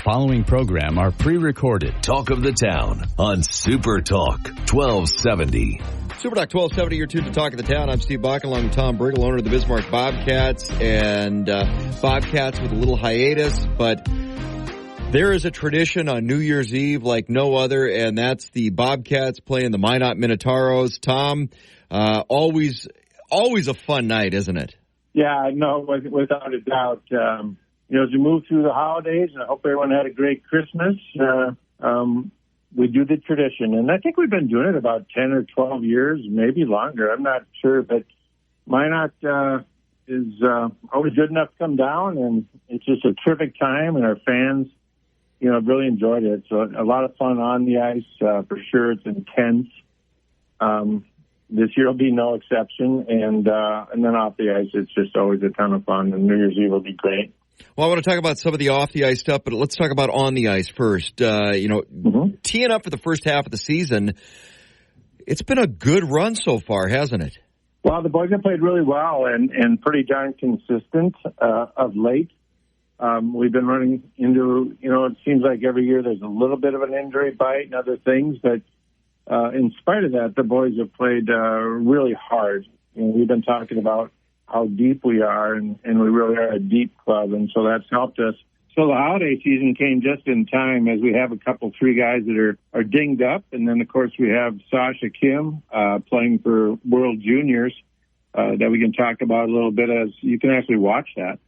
following program are pre-recorded. Talk of the Town on Super Talk 1270. Super Talk 1270, you're tuned to Talk of the Town. I'm Steve Bach, along with Tom Briggle, owner of the Bismarck Bobcats, and Bobcats with a little hiatus, but there is a tradition on New Year's Eve like no other, and that's the Bobcats playing the Minot Minotauros. Tom, always a fun night, isn't it? Yeah, no, without a doubt. As we move through the holidays, and I hope everyone had a great Christmas, we do the tradition. And I think we've been doing it about 10 or 12 years, maybe longer. I'm not sure, but Minot is always good enough to come down, and it's just a terrific time, and our fans, really enjoyed it. So a lot of fun on the ice, for sure. It's intense. This year will be no exception, and then off the ice, it's just always a ton of fun, and New Year's Eve will be great. Well, I want to talk about some of the off-the-ice stuff, but let's talk about on the ice first. Teeing up for the first half of the season, it's been a good run so far, hasn't it? Well, the boys have played really well and pretty darn consistent of late. We've been running into, it seems like every year there's a little bit of an injury bite and other things, but in spite of that, the boys have played really hard. We've been talking about how deep we are, and we really are a deep club, and so that's helped us. So the holiday season came just in time, as we have three guys that are dinged up, and then, of course, we have Sasha Kim playing for World Juniors that we can talk about a little bit, as you can actually watch that.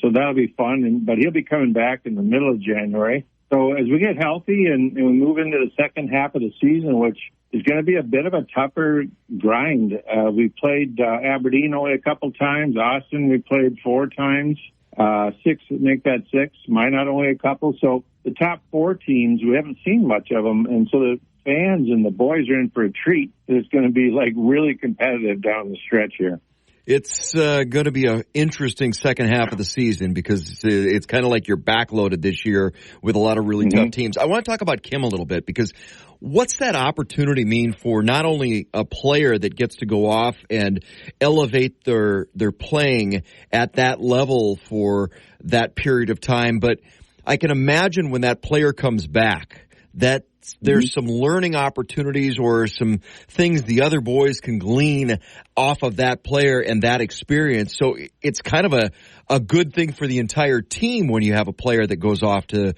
So that'll be fun, but he'll be coming back in the middle of January. So as we get healthy and we move into the second half of the season, which is going to be a bit of a tougher grind. We played Aberdeen only a couple times. Austin, we played 4 times. 6, make that 6. Minot only a couple. So the top 4 teams, we haven't seen much of them. And so the fans and the boys are in for a treat. It's going to be really competitive down the stretch here. It's going to be an interesting second half of the season because it's kind of like you're backloaded this year with a lot of really tough teams. I want to talk about Kim a little bit because what's that opportunity mean for not only a player that gets to go off and elevate their playing at that level for that period of time, but I can imagine when that player comes back that there's some learning opportunities or some things the other boys can glean off of that player and that experience. So it's kind of a good thing for the entire team when you have a player that goes off to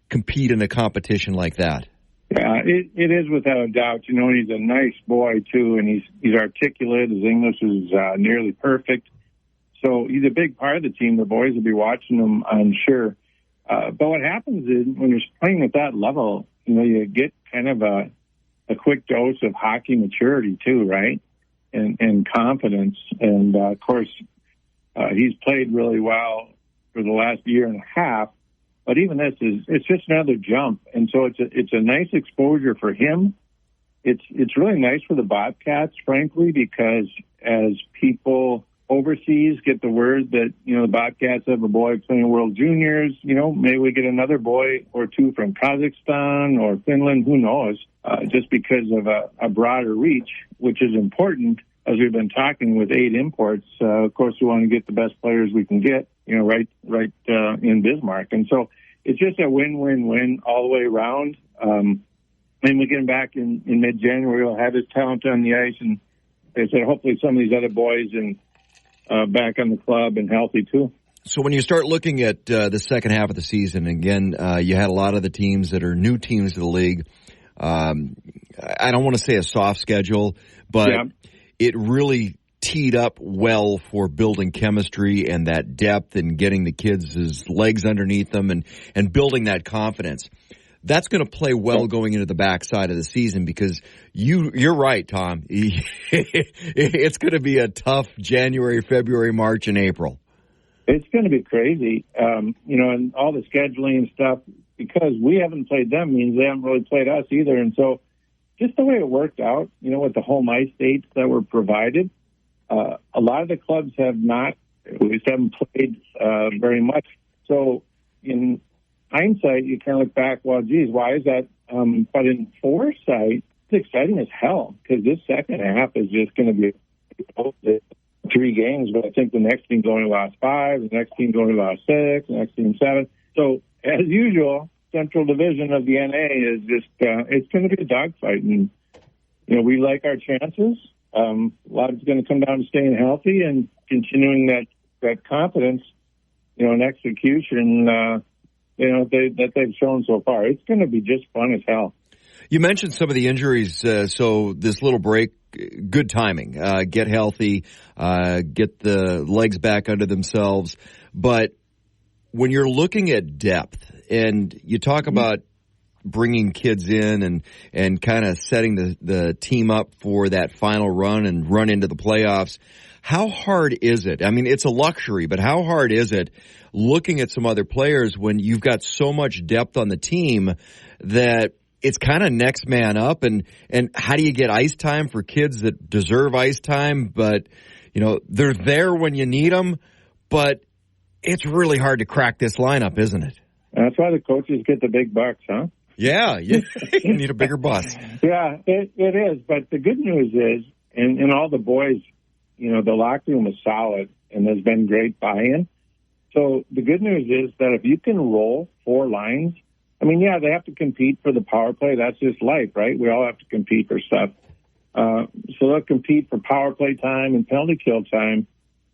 compete in a competition like that. Yeah, it is without a doubt. He's a nice boy, too, and he's articulate. His English is nearly perfect. So he's a big part of the team. The boys will be watching him, I'm sure. But what happens is when you're playing at that level, you get kind of a quick dose of hockey maturity too, right? And confidence. And, of course, he's played really well for the last year and a half. But even it's just another jump. And so it's a nice exposure for him. It's really nice for the Bobcats, frankly, because as people overseas get the word that, the Bobcats have a boy playing World Juniors, maybe we get another boy or 2 from Kazakhstan or Finland, who knows, just because of a broader reach, which is important. As we've been talking with 8 imports, of course, we want to get the best players we can get, right in Bismarck. And so it's just a win-win-win all the way around. And we get him back in mid-January. We'll have his talent on the ice. And like I said, hopefully some of these other boys back on the club and healthy too. So when you start looking at the second half of the season, again, you had a lot of the teams that are new teams to the league. I don't want to say a soft schedule, but it really teed up well for building chemistry and that depth and getting the kids' legs underneath them and building that confidence. That's going to play well going into the backside of the season because you're right, Tom. It's going to be a tough January, February, March, and April. It's going to be crazy, and all the scheduling and stuff, because we haven't played them means they haven't really played us either. And so just the way it worked out, with the home ice dates that were provided, a lot of the clubs have not, at least haven't played very much. So in hindsight, you kind of look back, well, geez, why is that? But in foresight, it's exciting as hell because this second half is just going to be 3 games, but I think the next team's only lost 5, the next team's only lost 6, the next team 7. So as usual, Central Division of the NA is just, it's going to be a dogfight. And, we like our chances. A lot is going to come down to staying healthy and continuing that confidence, and execution, that they've shown so far. It's going to be just fun as hell. You mentioned some of the injuries, so this little break, good timing. Get healthy, get the legs back under themselves. But when you're looking at depth, and you talk about bringing kids in and kind of setting the team up for that final run and run into the playoffs, how hard is it? I mean, it's a luxury, but how hard is it looking at some other players when you've got so much depth on the team that it's kind of next man up, and how do you get ice time for kids that deserve ice time, but, they're there when you need them, but it's really hard to crack this lineup, isn't it? That's why the coaches get the big bucks, huh? Yeah, you need a bigger bus. Yeah, it is, but the good news is, and all the boys, the locker room is solid, and there's been great buy-in. So the good news is that if you can roll 4 lines, they have to compete for the power play. That's just life, right? We all have to compete for stuff. So they'll compete for power play time and penalty kill time.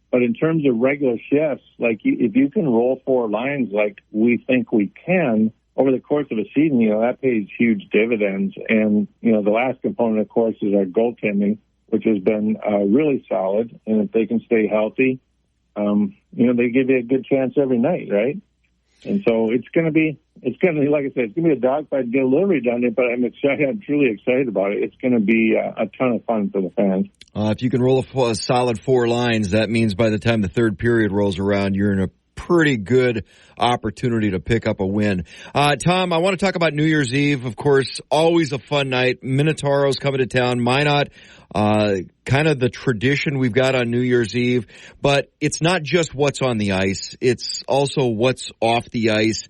But in terms of regular shifts, if you can roll 4 lines like we think we can over the course of a season, that pays huge dividends. And, the last component, of course, is our goaltending, which has been really solid. And if they can stay healthy, they give you a good chance every night, right? And so it's going to be, like I said, it's going to be a dogfight, get a little redundant, but I'm excited. I'm truly excited about it. It's going to be a ton of fun for the fans. If you can roll a solid 4 lines, that means by the time the third period rolls around, you're in a pretty good opportunity to pick up a win. Tom, I want to talk about New Year's Eve. Of course, always a fun night. Minotauros coming to town. Minot, kind of the tradition we've got on New Year's Eve. But it's not just what's on the ice. It's also what's off the ice.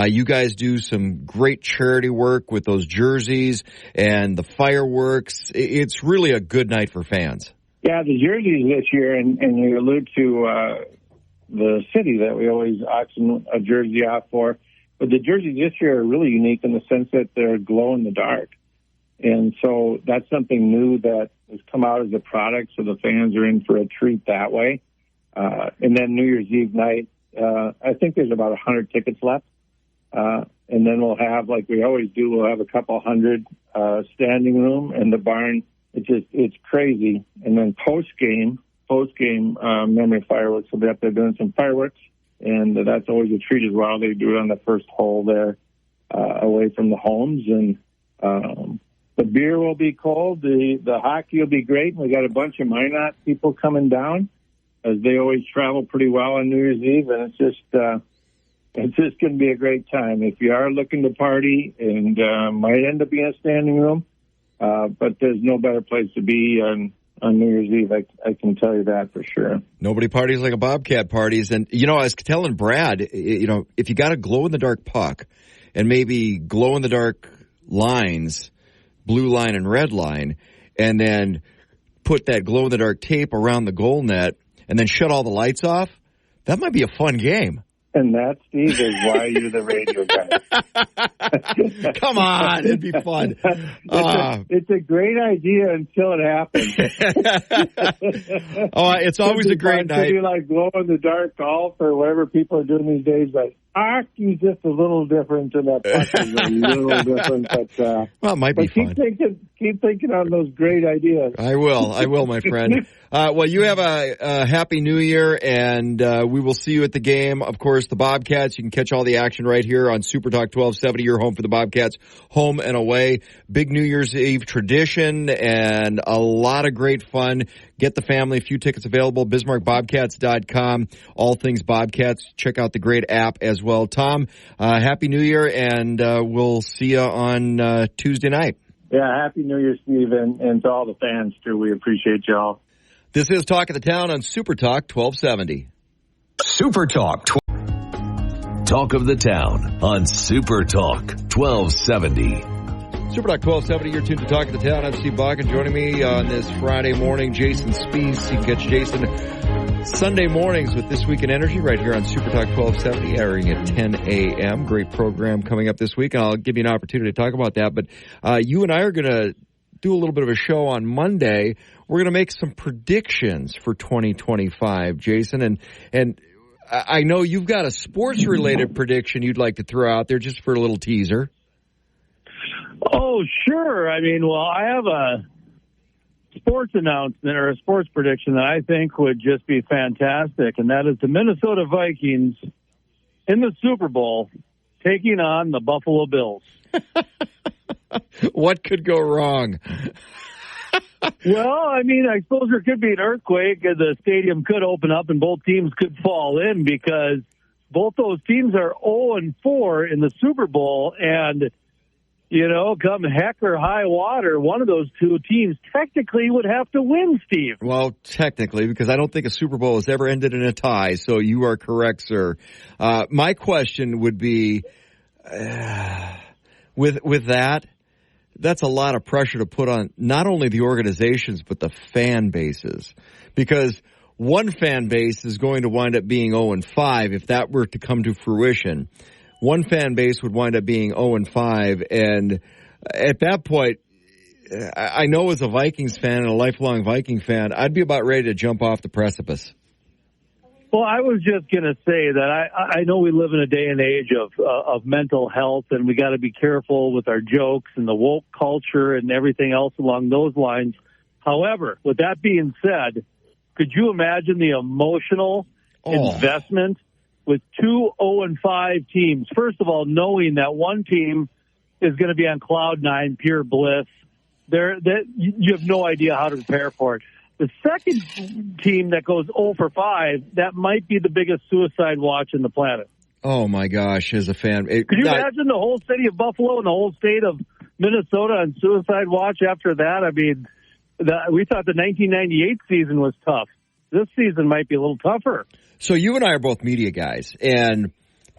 You guys do some great charity work with those jerseys and the fireworks. It's really a good night for fans. Yeah, the jerseys this year, and you allude to the city that we always auction a jersey off for. But the jerseys this year are really unique in the sense that they're glow in the dark. And so that's something new that has come out as a product, so the fans are in for a treat that way. And then New Year's Eve night, I think there's about 100 tickets left. And then we'll have, like we always do, we'll have a couple hundred standing room, and the barn, it's crazy. And then post-game memory fireworks will be up there doing some fireworks, and that's always a treat as well. They do it on the first hole there away from the homes, and the beer will be cold. The hockey will be great. We got a bunch of Minot people coming down, as they always travel pretty well on New Year's Eve, and it's just going to be a great time. If you are looking to party, and might end up being a standing room, but there's no better place to be on New Year's Eve. I can tell you that for sure. Nobody parties like a Bobcat parties. And, I was telling Brad, if you got a glow-in-the-dark puck and maybe glow-in-the-dark lines, blue line and red line, and then put that glow-in-the-dark tape around the goal net and then shut all the lights off, that might be a fun game. And that, Steve, is why you're the radio guy. Come on, it'd be fun. It's a great idea until it happens. It's always a great night. It'd be like glow-in-the-dark golf or whatever people are doing these days, but hockey's just a little different, and that puck is a little different. But, it might be fun. Keep thinking on those great ideas. I will, my friend. Well, you have a happy New Year, and we will see you at the game. Of course, the Bobcats, you can catch all the action right here on Super Talk 1270, your home for the Bobcats, home and away. Big New Year's Eve tradition and a lot of great fun. Get the family, a few tickets available, BismarckBobcats.com. All things Bobcats. Check out the great app as well. Tom, Happy New Year, and we'll see you on Tuesday night. Yeah, Happy New Year, Steve, and to all the fans, too. We appreciate y'all. This is Talk of the Town on Super Talk 1270. Super Talk. Talk of the Town on Super Talk 1270. Super Talk 1270, you're tuned to Talk of the Town. I'm Steve Bakken. Joining me on this Friday morning, Jason Spies. You can catch Jason Sunday mornings with This Week in Energy right here on Super Talk 1270, airing at 10 a.m. Great program coming up this week, and I'll give you an opportunity to talk about that. But you and I are going to do a little bit of a show on Monday. We're going to make some predictions for 2025, Jason, and I know you've got a sports-related prediction you'd like to throw out there just for a little teaser. Oh, sure. I mean, well, I have a sports announcement or a sports prediction that I think would just be fantastic, and that is the Minnesota Vikings in the Super Bowl taking on the Buffalo Bills. What could go wrong? Well, I mean, I suppose there could be an earthquake. The stadium could open up and both teams could fall in because both those teams are 0-4 in the Super Bowl. And, you know, come heck or high water, one of those two teams technically would have to win, Steve. Well, technically, because I don't think a Super Bowl has ever ended in a tie. So you are correct, sir. My question would be, with that, that's a lot of pressure to put on not only the organizations, but the fan bases. Because one fan base is going to wind up being 0-5 if that were to come to fruition. One fan base would wind up being 0-5. And at that point, I know as a Vikings fan and a lifelong Viking fan, I'd be about ready to jump off the precipice. Well, I was just going to say that I know we live in a day and age of mental health, and we got to be careful with our jokes and the woke culture and everything else along those lines. However, with that being said, could you imagine the emotional investment with two 0-5 teams? First of all, knowing that one team is going to be on cloud nine, pure bliss. You have no idea how to prepare for it. The second team that goes 0-5, that might be the biggest suicide watch in the planet. Oh, my gosh, as a fan. Could you imagine the whole city of Buffalo and the whole state of Minnesota on suicide watch after that? I mean, we thought the 1998 season was tough. This season might be a little tougher. So you and I are both media guys, and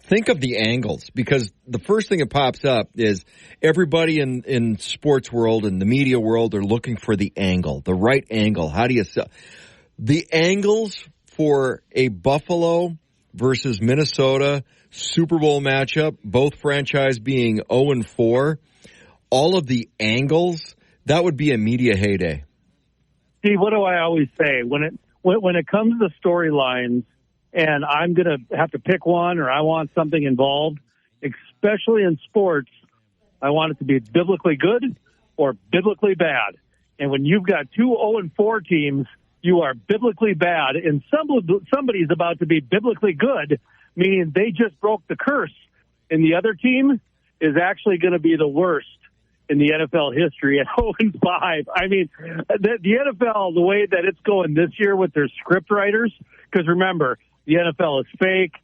think of the angles, because the first thing that pops up is everybody in sports world and the media world are looking for the angle, the right angle. How do you sell? The angles for a Buffalo versus Minnesota Super Bowl matchup, both franchise being 0-4, all of the angles, that would be a media heyday. Steve, what do I always say? When it comes to storylines, and I'm going to have to pick one or I want something involved, especially in sports, I want it to be biblically good or biblically bad. And when you've got two 0-4 teams, you are biblically bad. And somebody's about to be biblically good, meaning they just broke the curse. And the other team is actually going to be the worst in the NFL history at 0-5. I mean, the NFL, the way that it's going this year with their script writers, because remember, the NFL is fake.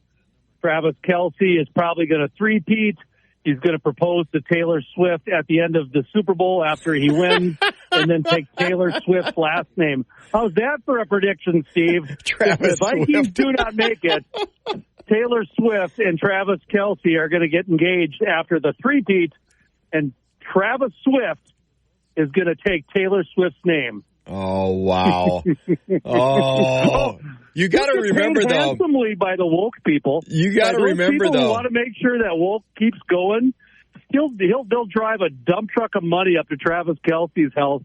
Travis Kelce is probably going to three-peat. He's going to propose to Taylor Swift at the end of the Super Bowl after he wins and then take Taylor Swift's last name. How's that for a prediction, Steve? If the Vikings do not make it, Taylor Swift and Travis Kelce are going to get engaged after the three-peat, and Travis Swift is going to take Taylor Swift's name. Oh, wow. Oh, you got to remember, though. Handsomely by the woke people. You got to remember, though. Who want to make sure that woke keeps going. They'll drive a dump truck of money up to Travis Kelce's house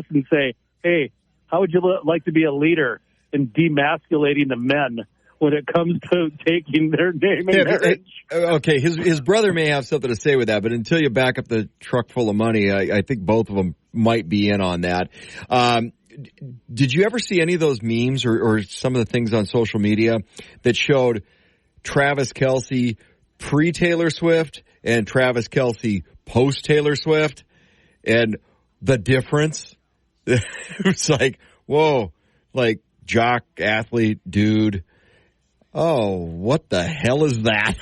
and say, hey, how would you like to be a leader in demasculating the men when it comes to taking their name in marriage? Okay, his brother may have something to say with that, but until you back up the truck full of money, I think both of them might be in on that. Did you ever see any of those memes or some of the things on social media that showed Travis Kelce pre-Taylor Swift and Travis Kelce post-Taylor Swift and the difference? It's like, whoa, like jock, athlete, dude. Oh, what the hell is that?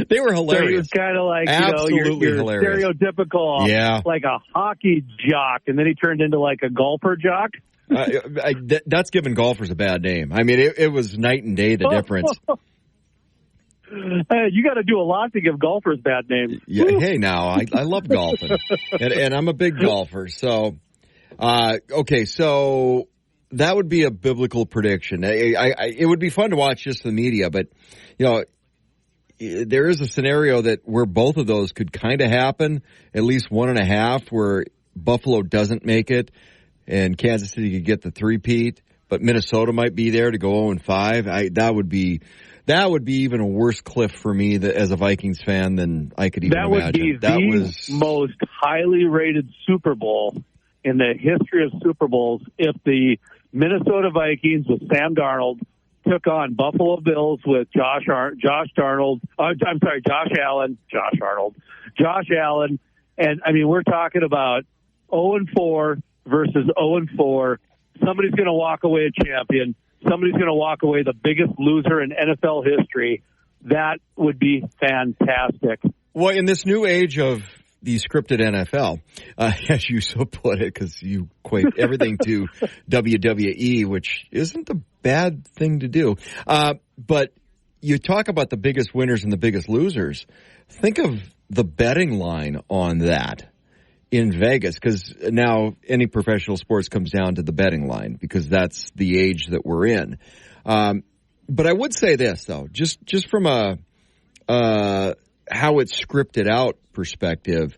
They were hilarious. So he was kind of like, absolutely your stereotypical, like a hockey jock, and then he turned into like a golfer jock. That's giving golfers a bad name. I mean, it was night and day, the difference. You got to do a lot to give golfers bad names. Yeah. Hey, now I love golfing, and I'm a big golfer. So, okay, so that would be a biblical prediction. It would be fun to watch just the media, but, there is a scenario that where both of those could kind of happen, at least 1.5, where Buffalo doesn't make it and Kansas City could get the three-peat, but Minnesota might be there to go 0-5. That would be even a worse cliff for me as a Vikings fan than I could even imagine. That would be the most highly rated Super Bowl in the history of Super Bowls if the Minnesota Vikings with Sam Darnold took on Buffalo Bills with Josh Allen. And, I mean, we're talking about 0-4 versus 0-4. Somebody's going to walk away a champion. Somebody's going to walk away the biggest loser in NFL history. That would be fantastic. Well, in this new age of the scripted NFL, as you so put it, because you equate everything to WWE, which isn't a bad thing to do. But you talk about the biggest winners and the biggest losers. Think of the betting line on that in Vegas, because now any professional sports comes down to the betting line because that's the age that we're in. But I would say this, though, just from a how it's scripted out perspective,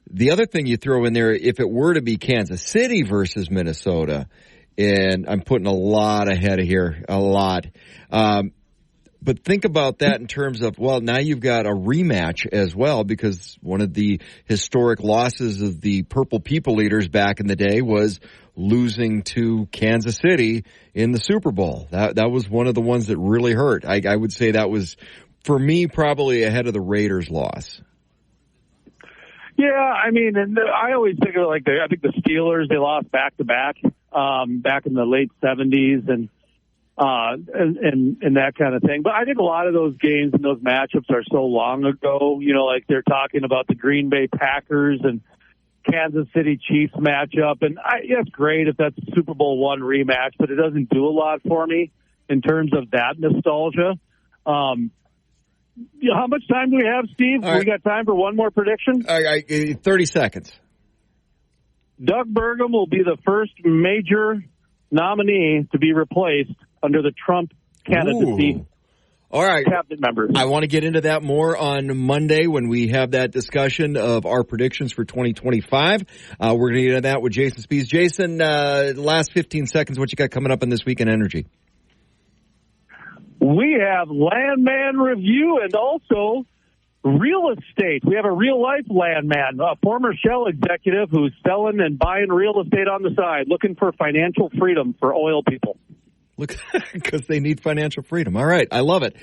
the other thing you throw in there, if it were to be Kansas City versus Minnesota, and I'm putting a lot ahead of here, a lot. But think about that in terms of, well, now you've got a rematch as well, because one of the historic losses of the Purple People Eaters back in the day was losing to Kansas City in the Super Bowl. That was one of the ones that really hurt. I would say that was, for me, probably ahead of the Raiders' loss. Yeah, I mean, and I always think of I think the Steelers, they lost back-to-back back in the late 70s and that kind of thing. But I think a lot of those games and those matchups are so long ago, like they're talking about the Green Bay Packers and Kansas City Chiefs matchup. And it's great if that's a Super Bowl I rematch, but it doesn't do a lot for me in terms of that nostalgia. How much time do we have, Steve? All right. We got time for one more prediction? 30 seconds. Doug Burgum will be the first major nominee to be replaced under the Trump candidacy. Ooh. All right. Cabinet members. I want to get into that more on Monday when we have that discussion of our predictions for 2025. We're going to get into that with Jason Spees. Jason, last 15 seconds, what you got coming up in This Week in Energy? We have Landman Review and also real estate. We have a real-life landman, a former Shell executive who's selling and buying real estate on the side, looking for financial freedom for oil people. Look, because they need financial freedom. All right. I love it.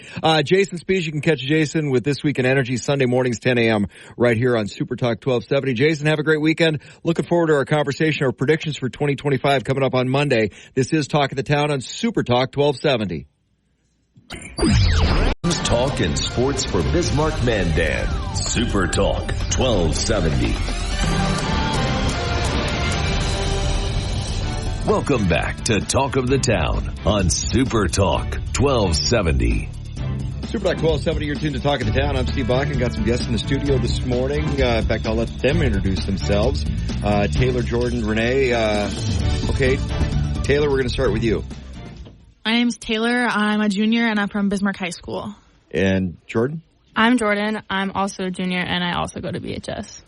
Jason Spees, you can catch Jason with This Week in Energy Sunday mornings, 10 a.m. right here on Super Talk 1270. Jason, have a great weekend. Looking forward to our conversation, our predictions for 2025 coming up on Monday. This is Talk of the Town on Super Talk 1270. Talk and sports for Bismarck Mandan. Super Talk 1270. Welcome back to Talk of the Town on Super Talk 1270. Super Talk 1270, you're tuned to Talk of the Town. I'm Steve Bakken. Got some guests in the studio this morning. In fact, I'll let them introduce themselves. Taylor, Jordan, Renee. Okay, Taylor, we're going to start with you. My name's Taylor. I'm a junior, and I'm from Bismarck High School. And Jordan? I'm Jordan. I'm also a junior, and I also go to BHS.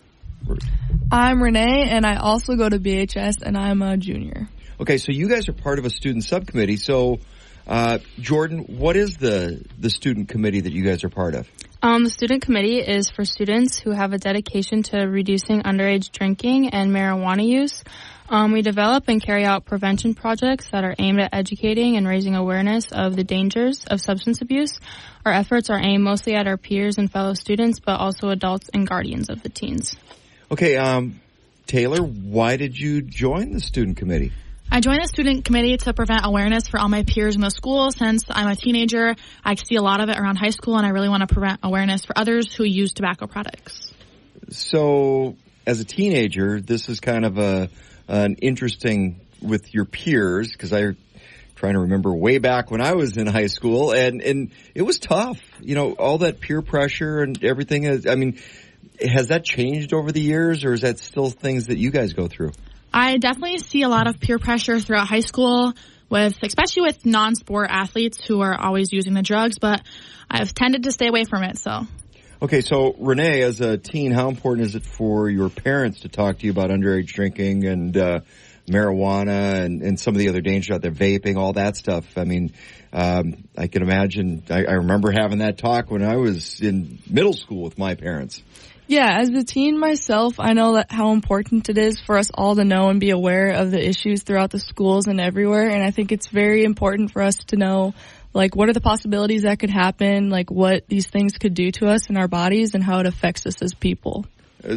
I'm Renee, and I also go to BHS, and I'm a junior. Okay, so you guys are part of a student subcommittee. So, Jordan, what is the student committee that you guys are part of? The student committee is for students who have a dedication to reducing underage drinking and marijuana use. We develop and carry out prevention projects that are aimed at educating and raising awareness of the dangers of substance abuse. Our efforts are aimed mostly at our peers and fellow students, but also adults and guardians of the teens. Okay, Taylor, why did you join the student committee? I joined the student committee to prevent awareness for all my peers in the school. Since I'm a teenager, I see a lot of it around high school, and I really want to prevent awareness for others who use tobacco products. So, as a teenager, this is kind of an interesting with your peers, because I'm trying to remember way back when I was in high school, and it was tough. All that peer pressure and everything. Has that changed over the years, or is that still things that you guys go through? I definitely see a lot of peer pressure throughout high school, especially with non-sport athletes who are always using the drugs, but I've tended to stay away from it, so. Okay, so Renee, as a teen, how important is it for your parents to talk to you about underage drinking and marijuana and some of the other dangers out there, vaping, all that stuff? I mean, I can imagine, I remember having that talk when I was in middle school with my parents. Yeah, as a teen myself, I know that how important it is for us all to know and be aware of the issues throughout the schools and everywhere. And I think it's very important for us to know, like, what are the possibilities that could happen, like what these things could do to us in our bodies and how it affects us as people.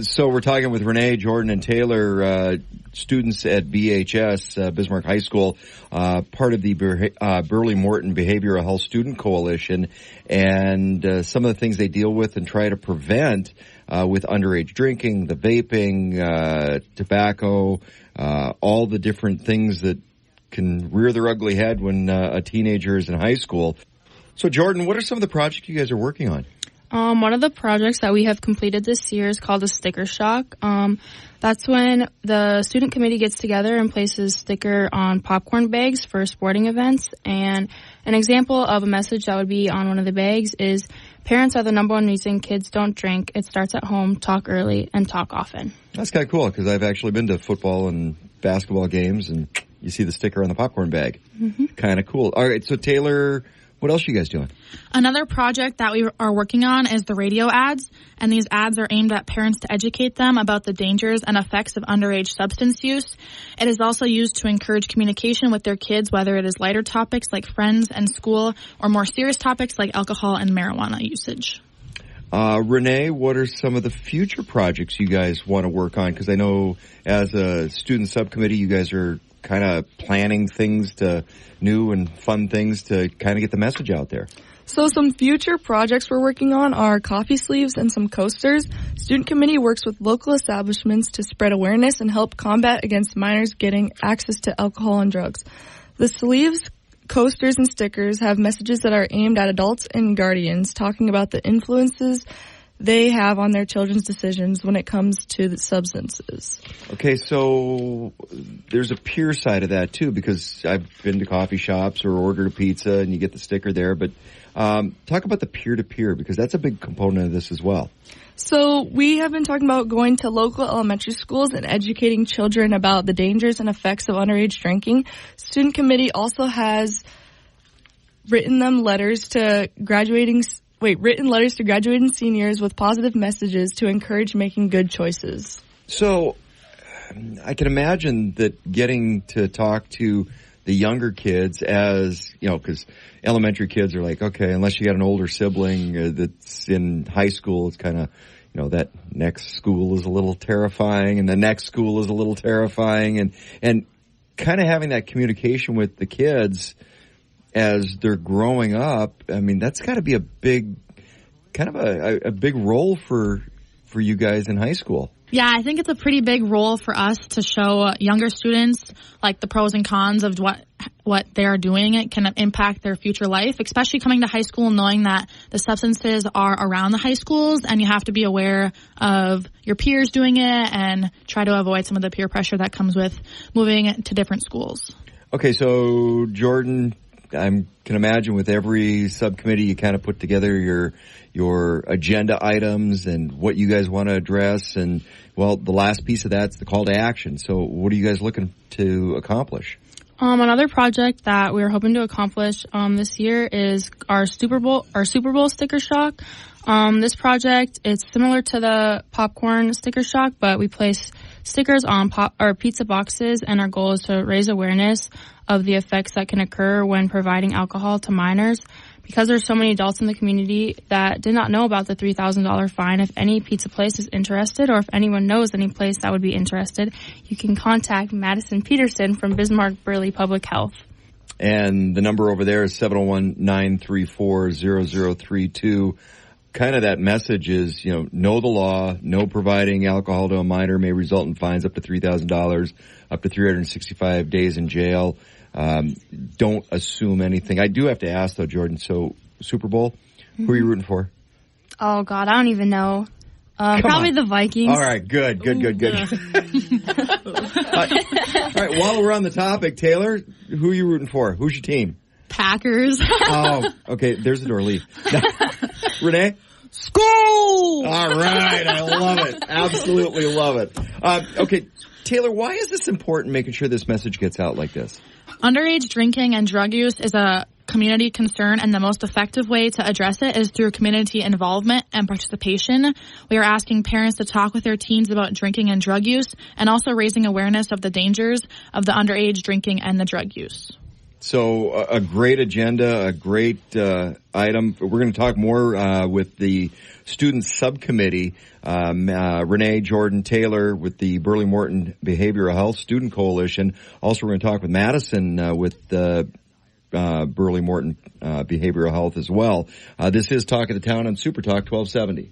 So we're talking with Renee, Jordan, and Taylor, students at BHS, Bismarck High School, part of the Burley Morton Behavioral Health Student Coalition, and some of the things they deal with and try to prevent with underage drinking, the vaping, tobacco, all the different things that can rear their ugly head when a teenager is in high school. So, Jordan, what are some of the projects you guys are working on? One of the projects that we have completed this year is called a sticker shock. That's when the student committee gets together and places sticker on popcorn bags for sporting events. And an example of a message that would be on one of the bags is, parents are the number one reason kids don't drink. It starts at home. Talk early and talk often. That's kind of cool because I've actually been to football and basketball games and you see the sticker on the popcorn bag. Mm-hmm. Kind of cool. All right, so Taylor, what else are you guys doing? Another project that we are working on is the radio ads, and these ads are aimed at parents to educate them about the dangers and effects of underage substance use. It is also used to encourage communication with their kids, whether it is lighter topics like friends and school or more serious topics like alcohol and marijuana usage. Renee, what are some of the future projects you guys want to work on? Because I know as a student subcommittee, you guys are kind of planning things to new and fun things to kind of get the message out there. So some future projects we're working on are coffee sleeves and some coasters. Student committee works with local establishments to spread awareness and help combat against minors getting access to alcohol and drugs. The sleeves, coasters, and stickers have messages that are aimed at adults and guardians, talking about the influences they have on their children's decisions when it comes to the substances. Okay, so there's a peer side of that too, because I've been to coffee shops or ordered a pizza and you get the sticker there, but talk about the peer-to-peer, because that's a big component of this as well. So we have been talking about going to local elementary schools and educating children about the dangers and effects of underage drinking. Student committee also has written letters to graduating seniors with positive messages to encourage making good choices. So I can imagine that getting to talk to the younger kids, as, you know, because elementary kids are like, okay, unless you got an older sibling that's in high school, it's kind of, you know, that next school is a little terrifying and the next school is a little terrifying, and kind of having that communication with the kids as they're growing up. I mean, that's got to be a big, kind of a big role for you guys in high school. Yeah, I think it's a pretty big role for us to show younger students like the pros and cons of what they are doing. It can impact their future life, especially coming to high school and knowing that the substances are around the high schools and you have to be aware of your peers doing it and try to avoid some of the peer pressure that comes with moving to different schools. Okay, so Jordan, I can imagine with every subcommittee you kind of put together your agenda items and what you guys want to address, and well, the last piece of that's the call to action. So what are you guys looking to accomplish? Another project that we're hoping to accomplish this year is our Super Bowl sticker shock. This project is similar to the popcorn sticker shock, but we place stickers on pizza boxes, and our goal is to raise awareness of the effects that can occur when providing alcohol to minors. Because there's so many adults in the community that did not know about the $3,000 fine, if any pizza place is interested, or if anyone knows any place that would be interested, you can contact Madison Peterson from Bismarck Burley Public Health. And the number over there is 701-934-0032. Kind of that message is, know the law, no providing alcohol to a minor may result in fines up to $3,000, up to 365 days in jail. Don't assume anything. I do have to ask though, Jordan, so Super Bowl, who are you rooting for? Oh God, I don't even know. Probably the Vikings. All right, good. right, while we're on the topic, Taylor, who are you rooting for? Who's your team? Packers. Oh, okay, there's the door. Leave. Renee? School! All right, I love it. Absolutely love it. Okay, Taylor, why is this important, making sure this message gets out like this? Underage drinking and drug use is a community concern, and the most effective way to address it is through community involvement and participation. We are asking parents to talk with their teens about drinking and drug use, and also raising awareness of the dangers of the underage drinking and the drug use. So a great agenda, a great item. We're going to talk more with the student subcommittee, Renee, Jordan, Taylor with the Burley Morton Behavioral Health Student Coalition. Also, we're going to talk with Madison with the Burley Morton Behavioral Health as well. This is Talk of the Town on Super Talk 1270.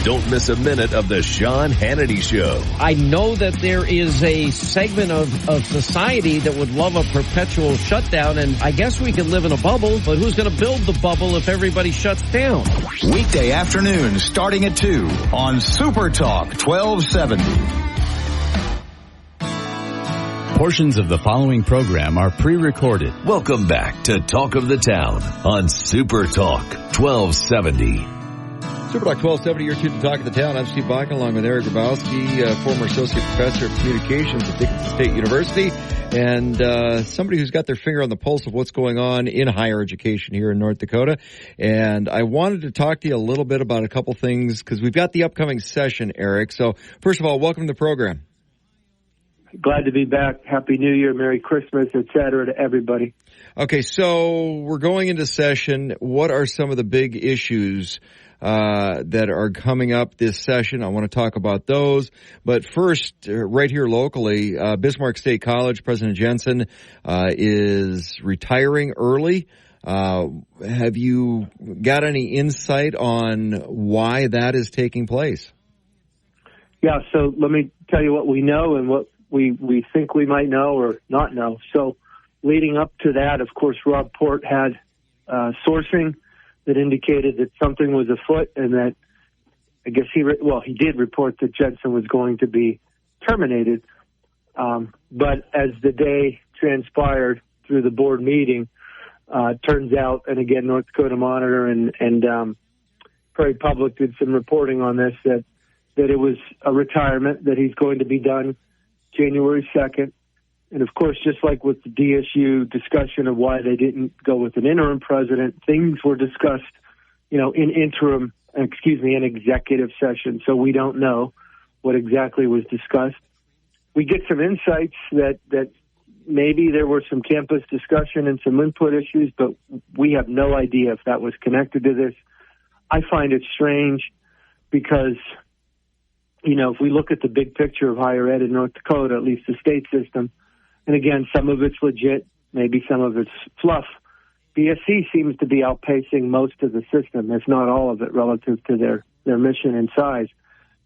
Don't miss a minute of the Sean Hannity Show. I know that there is a segment of society that would love a perpetual shutdown, and I guess we could live in a bubble, but who's going to build the bubble if everybody shuts down? Weekday afternoon starting at 2 on Super Talk 1270. Portions of the following program are pre-recorded. Welcome back to Talk of the Town on Super Talk 1270. Super Talk 1270, you're tuned to Talk of the Town. I'm Steve Bakken, along with Eric Grabowski, former associate professor of communications at Dickinson State University, and somebody who's got their finger on the pulse of what's going on in higher education here in North Dakota. And I wanted to talk to you a little bit about a couple things, because we've got the upcoming session, Eric. So, first of all, welcome to the program. Glad to be back. Happy New Year, Merry Christmas, etc. to everybody. Okay, so we're going into session. What are some of the big issues that are coming up this session? I want to talk about those. But first, right here locally, Bismarck State College, President Jensen is retiring early. Have you got any insight on why that is taking place? Yeah, so let me tell you what we know and what we think we might know or not know. So leading up to that, of course, Rob Port had sourcing that indicated that something was afoot, and that I guess he did report that Jensen was going to be terminated. But as the day transpired through the board meeting, turns out, and again, North Dakota Monitor and Prairie Public did some reporting on this, that it was a retirement, that he's going to be done January 2nd. And, of course, just like with the DSU discussion of why they didn't go with an interim president, things were discussed, in executive session. So we don't know what exactly was discussed. We get some insights that maybe there were some campus discussion and some input issues, but we have no idea if that was connected to this. I find it strange because, if we look at the big picture of higher ed in North Dakota, at least the state system, and again, some of it's legit, maybe some of it's fluff. BSC seems to be outpacing most of the system, if not all of it, relative to their mission and size.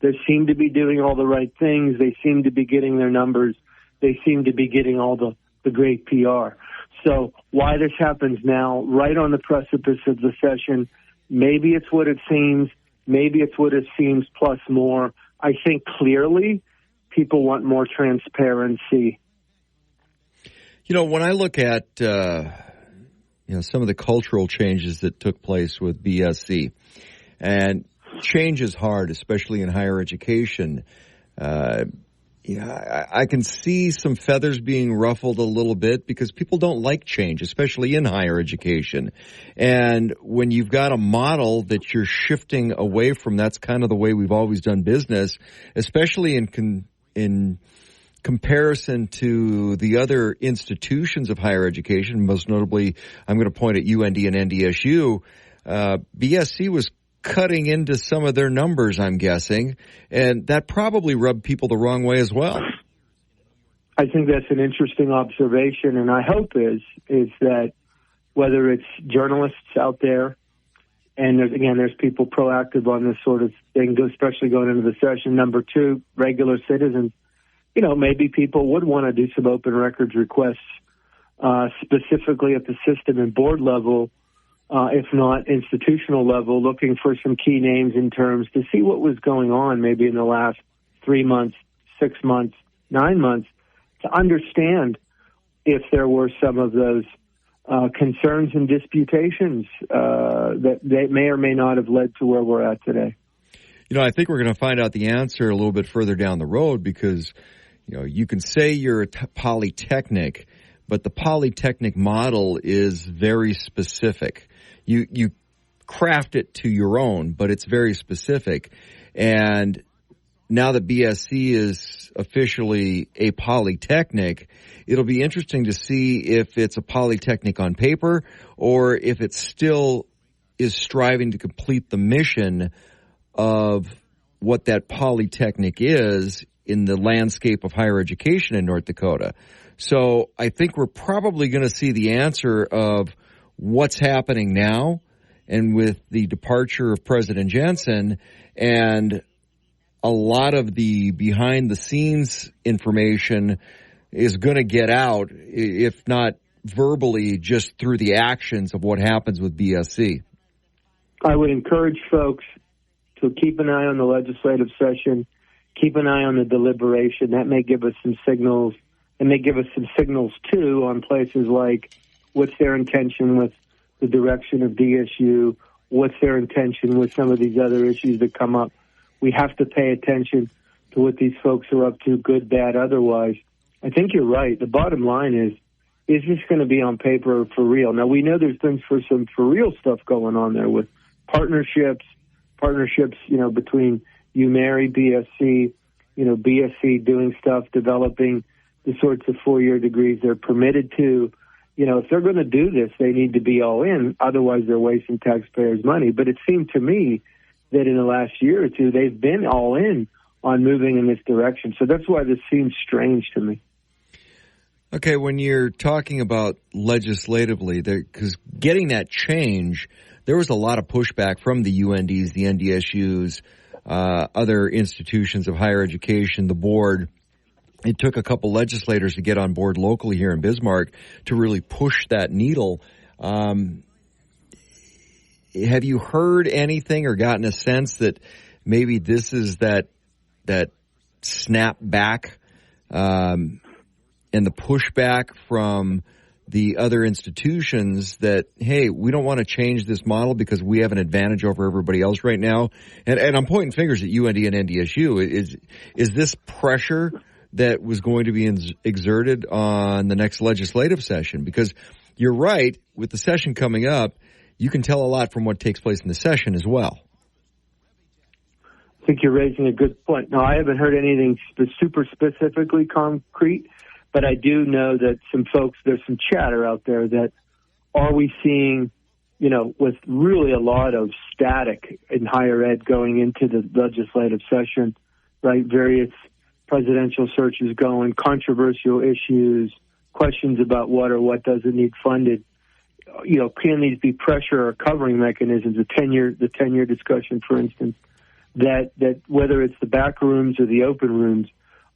They seem to be doing all the right things. They seem to be getting their numbers. They seem to be getting all the great PR. So why this happens now, right on the precipice of the session, maybe it's what it seems. Maybe it's what it seems plus more. I think clearly people want more transparency. When I look at, some of the cultural changes that took place with BSC, and change is hard, especially in higher education. I can see some feathers being ruffled a little bit because people don't like change, especially in higher education. And when you've got a model that you're shifting away from, that's kind of the way we've always done business, especially in comparison to the other institutions of higher education, most notably, I'm going to point at UND and NDSU, BSC was cutting into some of their numbers, I'm guessing, and that probably rubbed people the wrong way as well. I think that's an interesting observation, and I hope is that whether it's journalists out there, and there's people proactive on this sort of thing, especially going into the session. Number two, regular citizens. Maybe people would want to do some open records requests, specifically at the system and board level, if not institutional level, looking for some key names in terms to see what was going on maybe in the last 3 months, 6 months, 9 months to understand if there were some of those concerns and disputations that they may or may not have led to where we're at today. I think we're going to find out the answer a little bit further down the road because, you can say you're a polytechnic, but the polytechnic model is very specific. You craft it to your own, but it's very specific. And now that BSC is officially a polytechnic, it'll be interesting to see if it's a polytechnic on paper or if it still is striving to complete the mission of what that polytechnic is in the landscape of higher education in North Dakota. So I think we're probably going to see the answer of what's happening now, and with the departure of President Jensen and a lot of the behind-the-scenes information is going to get out, if not verbally, just through the actions of what happens with BSC. I would encourage folks to keep an eye on the legislative session, keep an eye on the deliberation. That may give us some signals, and may give us some signals, too, on places like what's their intention with the direction of DSU, what's their intention with some of these other issues that come up. We have to pay attention to what these folks are up to, good, bad, otherwise. I think you're right. The bottom line is this going to be on paper for real? Now, we know there's been some for real stuff going on there with partnerships, between UMary, BSC, BSC doing stuff, developing the sorts of 4-year degrees they're permitted to. If they're going to do this, they need to be all in. Otherwise, they're wasting taxpayers' money. But it seemed to me that in the last year or two, they've been all in on moving in this direction. So that's why this seems strange to me. Okay, when you're talking about legislatively, because getting that change, there was a lot of pushback from the UNDs, the NDSUs, other institutions of higher education, the board. It took a couple legislators to get on board locally here in Bismarck to really push that needle. Have you heard anything or gotten a sense that maybe this is that snap back and the pushback from the other institutions that, hey, we don't want to change this model because we have an advantage over everybody else right now? And I'm pointing fingers at UND and NDSU. Is this pressure that was going to be exerted on the next legislative session? Because you're right, with the session coming up, you can tell a lot from what takes place in the session as well. I think you're raising a good point. No, I haven't heard anything super specifically concrete, but I do know that there's some chatter out there that are we seeing, with really a lot of static in higher ed going into the legislative session, right? Various presidential searches going, controversial issues, questions about what or what doesn't need funded. Can these be pressure or covering mechanisms? The tenure discussion, for instance, that whether it's the back rooms or the open rooms,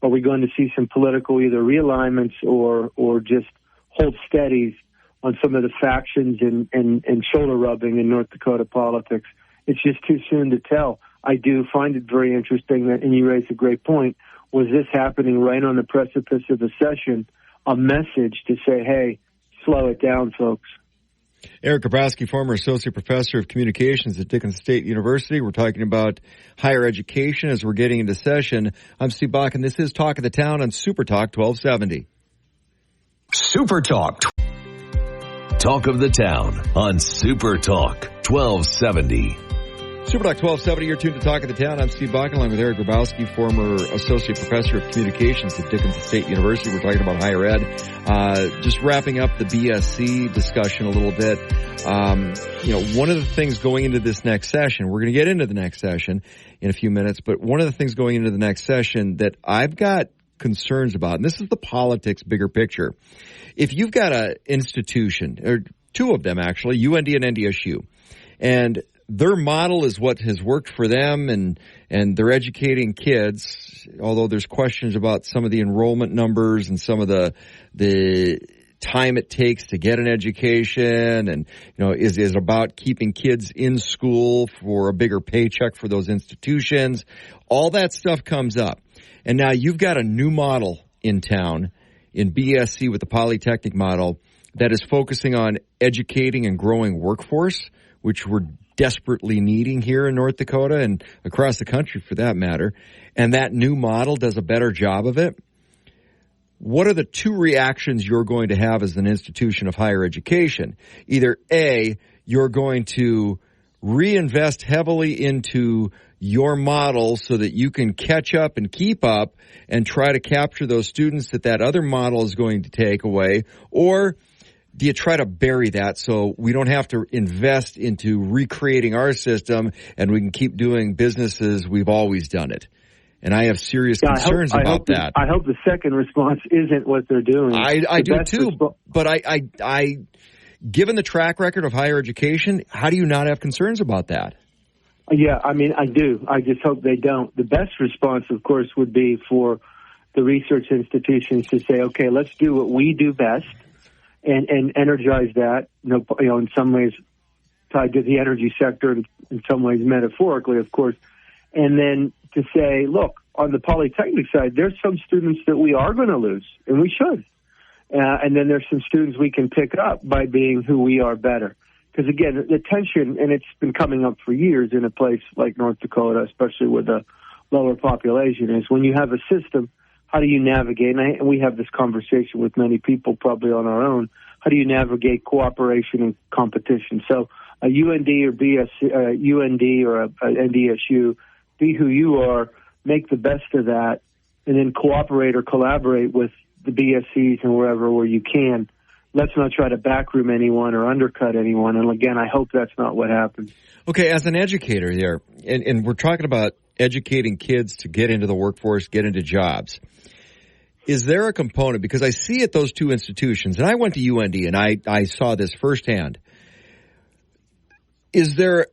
are we going to see some political either realignments or just hold steadies on some of the factions and shoulder rubbing in North Dakota politics? It's just too soon to tell. I do find it very interesting that, and you raised a great point, was this happening right on the precipice of the session, a message to say, hey, slow it down, folks. Eric Grabowski, former associate professor of communications at Dickinson State University. We're talking about higher education as we're getting into session. I'm Steve Bach, and this is Talk of the Town on Super Talk 1270. Super Talk. Talk of the Town on Super Talk 1270. Super Talk 1270, you're tuned to Talk of the Town. I'm Steve Bach, along with Eric Grabowski, former associate professor of communications at Dickinson State University. We're talking about higher ed. Just wrapping up the BSC discussion a little bit. One of the things going into this next session, we're going to get into the next session in a few minutes, but one of the things going into the next session that I've got concerns about, and this is the politics bigger picture. If you've got an institution, or two of them actually, UND and NDSU, and their model is what has worked for them, and they're educating kids, although there's questions about some of the enrollment numbers and some of the time it takes to get an education, and is it about keeping kids in school for a bigger paycheck for those institutions? All that stuff comes up. And now you've got a new model in town in BSc with the Polytechnic model that is focusing on educating and growing workforce, which we're desperately needing here in North Dakota and across the country for that matter, and that new model does a better job of it, what are the two reactions you're going to have as an institution of higher education? Either A, you're going to reinvest heavily into your model so that you can catch up and keep up and try to capture those students that other model is going to take away, or do you try to bury that so we don't have to invest into recreating our system and we can keep doing business as we've always done it? And I have serious concerns about that. I hope the second response isn't what they're doing. I do too, but I, given the track record of higher education, how do you not have concerns about that? Yeah, I mean, I do. I just hope they don't. The best response, of course, would be for the research institutions to say, okay, let's do what we do best and energize that, in some ways tied to the energy sector, in some ways metaphorically, of course, and then to say, look, on the Polytechnic side, there's some students that we are going to lose, and we should. And then there's some students we can pick up by being who we are better. Because, again, the tension, and it's been coming up for years in a place like North Dakota, especially with a lower population, is when you have a system, how do you navigate? And we have this conversation with many people probably on our own. How do you navigate cooperation and competition? So a UND or UND or a NDSU, be who you are, make the best of that, and then cooperate or collaborate with the BSCs and wherever where you can. Let's not try to backroom anyone or undercut anyone. And again, I hope that's not what happens. Okay, as an educator there, and we're talking about educating kids to get into the workforce, get into jobs. Is there a component, because I see at those two institutions, and I went to UND and I saw this firsthand. Is there,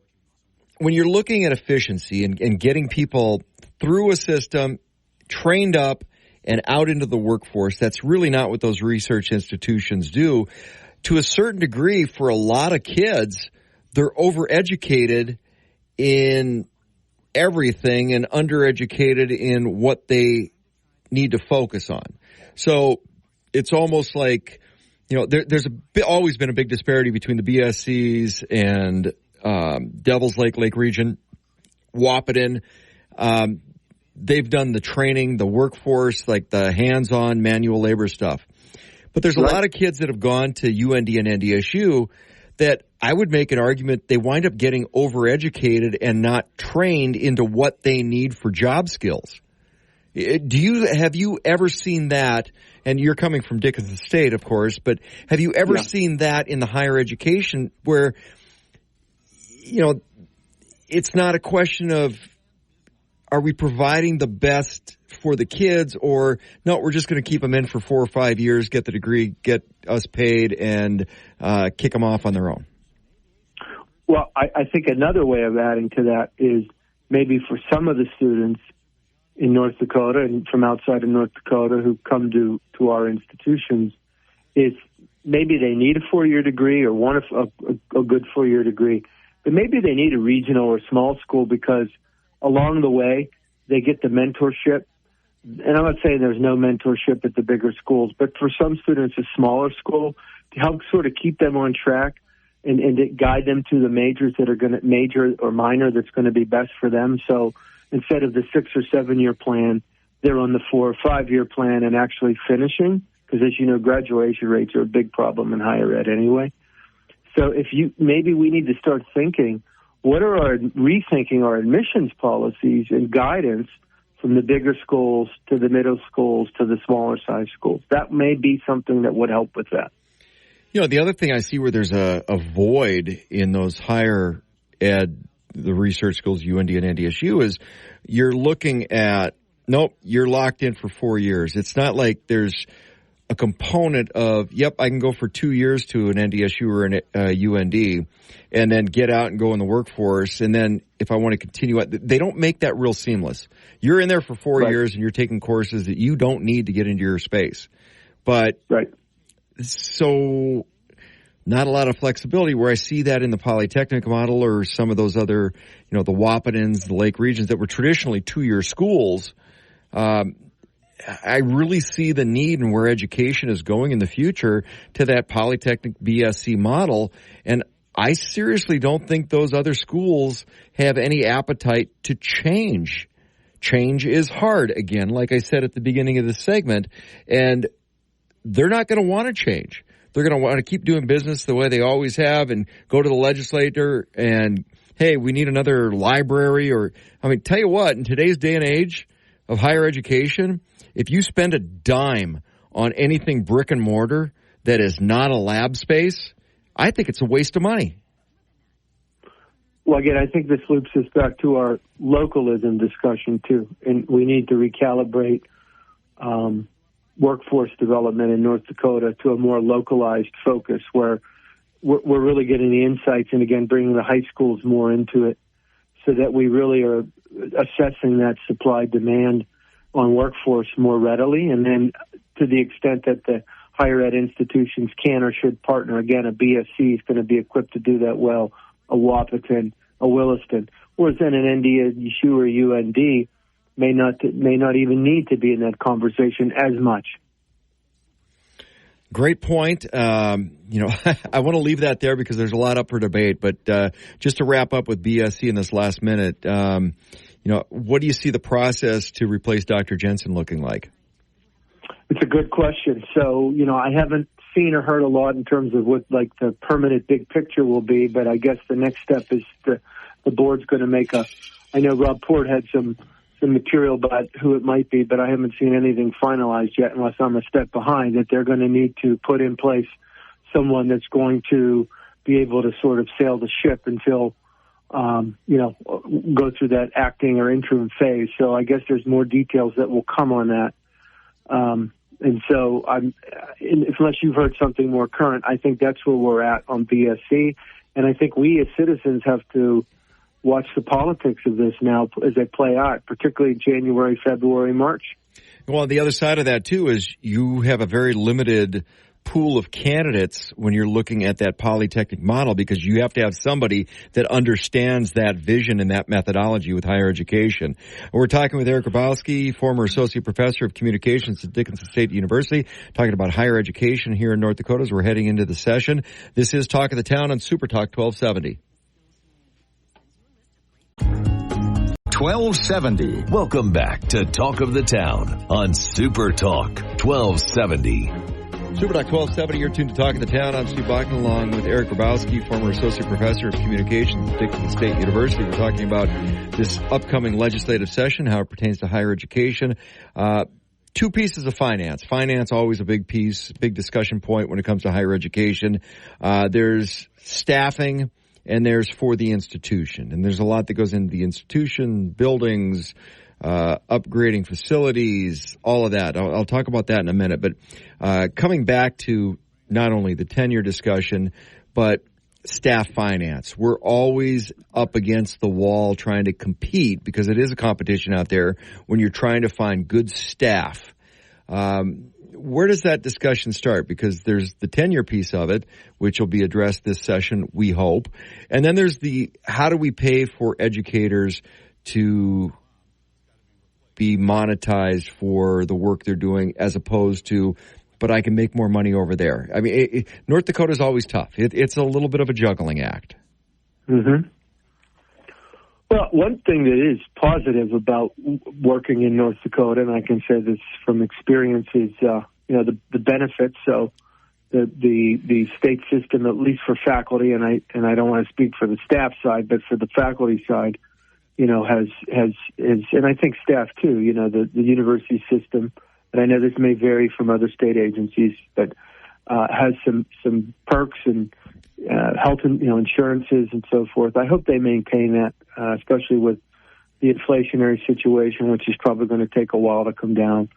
when you're looking at efficiency and getting people through a system, trained up, and out into the workforce, that's really not what those research institutions do. To a certain degree, for a lot of kids, they're overeducated in everything and undereducated in what they need to focus on. So it's almost like, there's always been a big disparity between the BSCs and Devil's Lake region, Wahpeton. They've done the training, the workforce, like the hands-on manual labor stuff. But there's a lot of kids that have gone to UND and NDSU that I would make an argument they wind up getting overeducated and not trained into what they need for job skills. Have you ever seen that? And you're coming from Dickinson State, of course, but have you ever seen that in the higher education where, it's not a question of, are we providing the best for the kids, or no, we're just going to keep them in for 4 or 5 years, get the degree, get us paid, and kick them off on their own? Well, I think another way of adding to that is maybe for some of the students in North Dakota and from outside of North Dakota who come to our institutions, is maybe they need a 4-year degree or want a good 4-year degree, but maybe they need a regional or small school because along the way, they get the mentorship. And I'm not saying there's no mentorship at the bigger schools, but for some students, a smaller school to help sort of keep them on track and to guide them to the majors that are going to major or minor that's going to be best for them. So instead of the 6 or 7 year plan, they're on the 4 or 5 year plan and actually finishing. Because as you know, graduation rates are a big problem in higher ed anyway. So maybe we need to start thinking, rethinking our admissions policies and guidance from the bigger schools to the middle schools to the smaller size schools. That may be something that would help with that. The other thing I see where there's a void in those higher ed, the research schools, UND and NDSU, is you're looking at, you're locked in for 4 years. It's not like there's a component of, I can go for 2 years to an NDSU or an UND and then get out and go in the workforce. And then if I want to continue, they don't make that real seamless. You're in there for 4 years and you're taking courses that you don't need to get into your space. But so not a lot of flexibility where I see that in the Polytechnic model or some of those other, the Wahpetons, the Lake regions that were traditionally 2-year schools. I really see the need and where education is going in the future to that Polytechnic BSc model. And I seriously don't think those other schools have any appetite to change. Change is hard, again, like I said at the beginning of the segment, and they're not going to want to change. They're going to want to keep doing business the way they always have and go to the legislator and, hey, we need another library. Tell you what, in today's day and age of higher education, if you spend a dime on anything brick and mortar that is not a lab space, I think it's a waste of money. Well, again, I think this loops us back to our localism discussion, too. And we need to recalibrate workforce development in North Dakota to a more localized focus where we're really getting the insights and, again, bringing the high schools more into it so that we really are assessing that supply-demand on workforce more readily. And then to the extent that the higher ed institutions can or should partner, again, a BSc is going to be equipped to do that well, a Wapaton, a Williston, whereas then an ND, a YSU or UND may not even need to be in that conversation as much. Great point. I want to leave that there because there's a lot up for debate. But just to wrap up with BSc in this last minute, what do you see the process to replace Dr. Jensen looking like? It's a good question. So, I haven't seen or heard a lot in terms of what the permanent big picture will be, but I guess the next step is the board's going to make I know Rob Port had some material about who it might be, but I haven't seen anything finalized yet unless I'm a step behind, that they're going to need to put in place someone that's going to be able to sort of sail the ship until, go through that acting or interim phase. So I guess there's more details that will come on that. And so unless you've heard something more current, I think that's where we're at on BSc. And I think we as citizens have to watch the politics of this now as they play out, particularly January, February, March. Well, the other side of that, too, is you have a very limited pool of candidates when you're looking at that Polytechnic model because you have to have somebody that understands that vision and that methodology with higher education. We're talking with Eric Grabowski, former associate professor of communications at Dickinson State University, talking about higher education here in North Dakota as we're heading into the session. This is Talk of the Town on Super Talk 1270. 1270. Welcome back to Talk of the Town on Super Talk 1270. Super Talk 1270, you're tuned to Talk of the Town. I'm Steve Bachman along with Eric Grabowski, former associate professor of communications at Dickinson State University. We're talking about this upcoming legislative session, how it pertains to higher education. Two pieces of finance. Finance, always a big piece, big discussion point when it comes to higher education. There's staffing, and there's for the institution. And there's a lot that goes into the institution, buildings, upgrading facilities, all of that. I'll talk about that in a minute. But coming back to not only the tenure discussion, but staff finance. We're always up against the wall trying to compete because it is a competition out there when you're trying to find good staff. Where does that discussion start? Because there's the tenure piece of it, which will be addressed this session, we hope. And then there's the how do we pay for educators to be monetized for the work they're doing as opposed to, but I can make more money over there. I mean, North Dakota is always tough. It's a little bit of a juggling act. Mm-hmm. Well, one thing that is positive about working in North Dakota, and I can say this from experience, is the benefits. So the state system, at least for faculty, and I don't want to speak for the staff side, but for the faculty side, has and I think staff too. The university system, and I know this may vary from other state agencies, but has some perks and health and insurances and so forth. I hope they maintain that, especially with the inflationary situation, which is probably going to take a while to come down.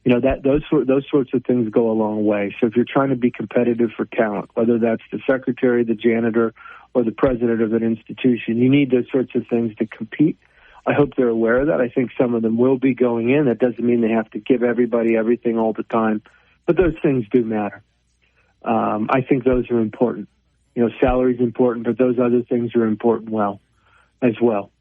Those sorts of things go a long way. So if you're trying to be competitive for talent, whether that's the secretary, the janitor, or the president of an institution, you need those sorts of things to compete. I hope they're aware of that. I think some of them will be going in. That doesn't mean they have to give everybody everything all the time, but those things do matter. I think those are important. Salary's important, but those other things are important as well.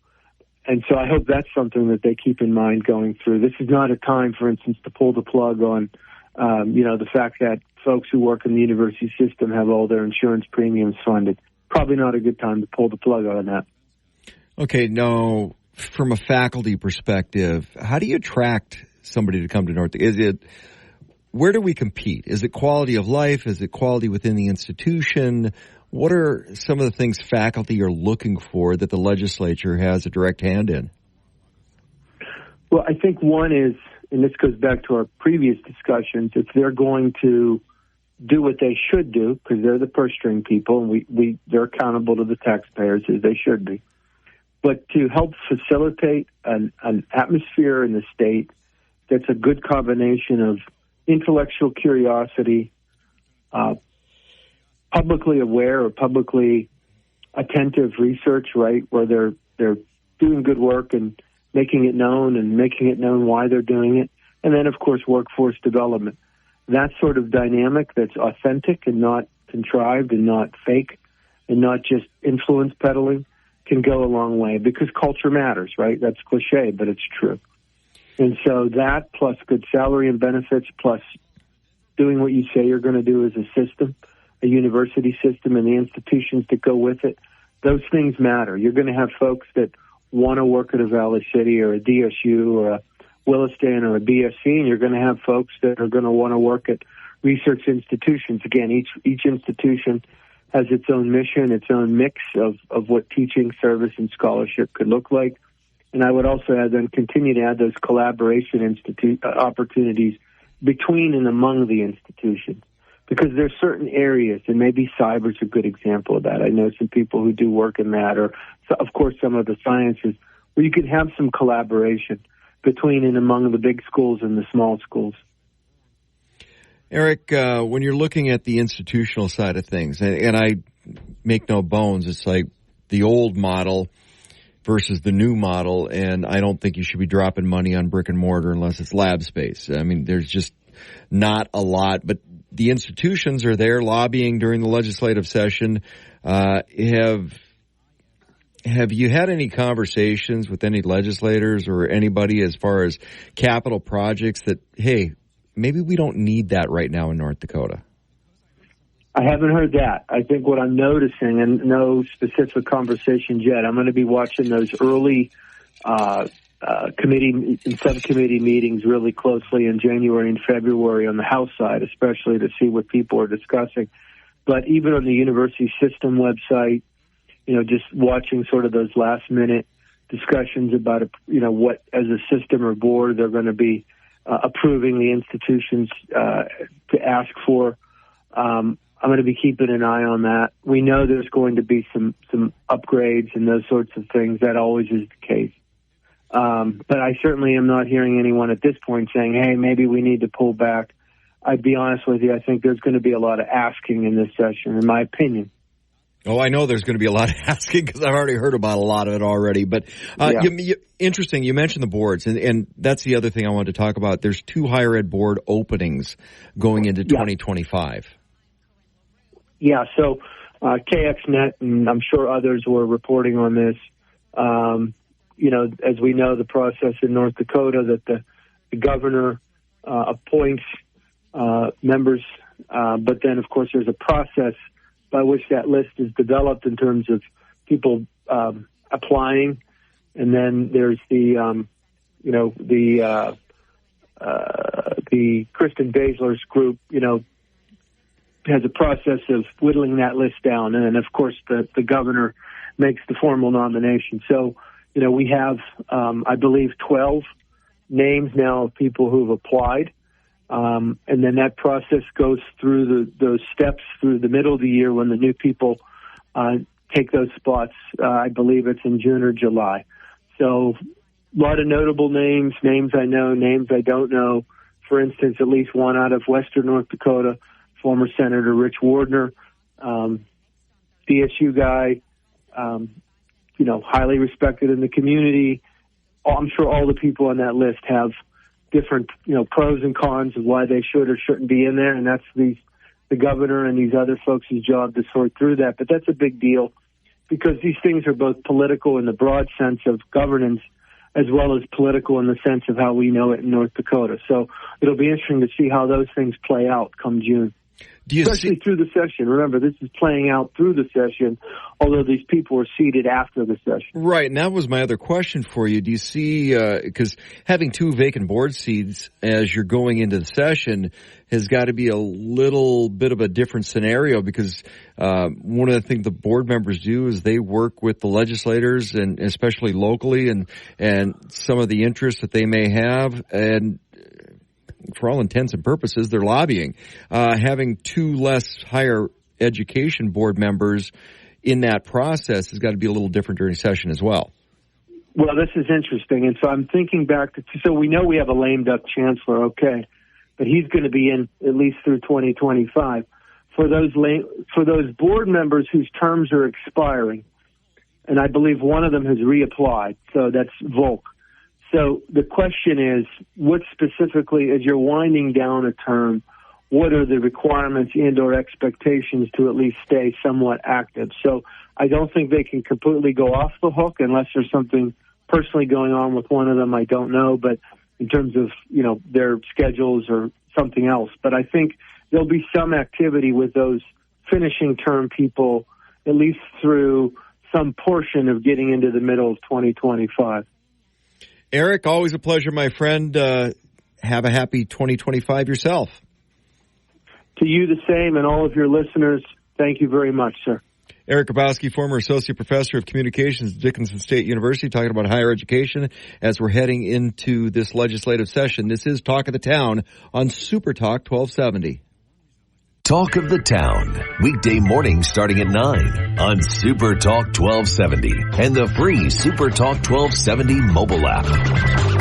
And so I hope that's something that they keep in mind going through. This is not a time, for instance, to pull the plug on, the fact that folks who work in the university system have all their insurance premiums funded. Probably not a good time to pull the plug on that. Okay, now, from a faculty perspective, how do you attract somebody to come to North? Where do we compete? Is it quality of life? Is it quality within the institution? What are some of the things faculty are looking for that the legislature has a direct hand in? Well, I think one is, and this goes back to our previous discussions, if they're going to do what they should do, because they're the purse string people, and they're accountable to the taxpayers, as they should be. But to help facilitate an atmosphere in the state that's a good combination of intellectual curiosity, publicly aware or publicly attentive research, right, where they're doing good work and making it known why they're doing it, and then, of course, workforce development. That sort of dynamic that's authentic and not contrived and not fake and not just influence peddling can go a long way, because culture matters, right? That's cliche, but it's true. And so that, plus good salary and benefits, plus doing what you say you're going to do as a system, a university system, and the institutions that go with it, those things matter. You're going to have folks that want to work at a Valley City or a DSU or a Williston or a BSC, and you're going to have folks that are going to want to work at research institutions. Again, each institution has its own mission, its own mix of what teaching, service, and scholarship could look like. And I would also continue to add those collaboration opportunities between and among the institutions, because there's certain areas, and maybe cyber's a good example of that. I know some people who do work in that, or of course some of the sciences, where you can have some collaboration between and among the big schools and the small schools. Eric, when you're looking at the institutional side of things, and I make no bones, it's like the old model versus the new model, and I don't think you should be dropping money on brick and mortar unless it's lab space. I mean, there's just not a lot, but the institutions are there lobbying during the legislative session. Have you had any conversations with any legislators or anybody as far as capital projects that, hey, maybe we don't need that right now in North Dakota? I haven't heard that. I think what I'm noticing, and no specific conversations yet, I'm going to be watching those early committee and subcommittee meetings really closely in January and February on the House side, especially to see what people are discussing. But even on the university system website, just watching sort of those last minute discussions about, what as a system or board they're going to be approving the institutions to ask for. I'm going to be keeping an eye on that. We know there's going to be some upgrades and those sorts of things. That always is the case. But I certainly am not hearing anyone at this point saying, hey, maybe we need to pull back. I'd be honest with you, I think there's going to be a lot of asking in this session, in my opinion. Oh, I know there's going to be a lot of asking because I've already heard about a lot of it already. But interesting, you mentioned the boards, and that's the other thing I wanted to talk about. There's 2 higher ed board openings going into 2025. Yeah, so KXNet, and I'm sure others were reporting on this. As we know, the process in North Dakota that the governor appoints members, but then, of course, there's a process by which that list is developed in terms of people applying, and then there's the Kristen Baszler's group, has a process of whittling that list down, and then, of course, the governor makes the formal nomination. So, we have, I believe, 12 names now of people who have applied. And then that process goes through those steps through the middle of the year when the new people take those spots. I believe it's in June or July. So a lot of notable names I know, names I don't know. For instance, at least one out of Western North Dakota, former Senator Rich Wardner, DSU guy, highly respected in the community. I'm sure all the people on that list have different, pros and cons of why they should or shouldn't be in there, and that's the governor and these other folks' job to sort through that. But that's a big deal. because these things are both political in the broad sense of governance as well as political in the sense of how we know it in North Dakota. So it'll be interesting to see how those things play out come June. Especially through the session. Remember, this is playing out through the session, although these people were seated after the session. Right, and that was my other question for you. Do you see, because having 2 vacant board seats as you're going into the session has got to be a little bit of a different scenario, because one of the things the board members do is they work with the legislators, and especially locally, and some of the interests that they may have, and for all intents and purposes, they're lobbying. Having 2 less higher education board members in that process has got to be a little different during session as well. Well, this is interesting. And so I'm thinking back to, so we know we have a lame duck chancellor, okay, but he's going to be in at least through 2025. For those board members whose terms are expiring, and I believe one of them has reapplied, so that's Volk. So the question is, what specifically, as you're winding down a term, what are the requirements and or expectations to at least stay somewhat active? So I don't think they can completely go off the hook unless there's something personally going on with one of them. I don't know, but in terms of, their schedules or something else. But I think there'll be some activity with those finishing term people, at least through some portion of getting into the middle of 2025. Eric, always a pleasure, my friend. Have a happy 2025 yourself. To you the same, and all of your listeners, thank you very much, sir. Eric Grabowski, former Associate Professor of Communications at Dickinson State University, talking about higher education as we're heading into this legislative session. This is Talk of the Town on Super Talk 1270. Talk of the Town, weekday mornings starting at 9 on Super Talk 1270 and the free Super Talk 1270 mobile app.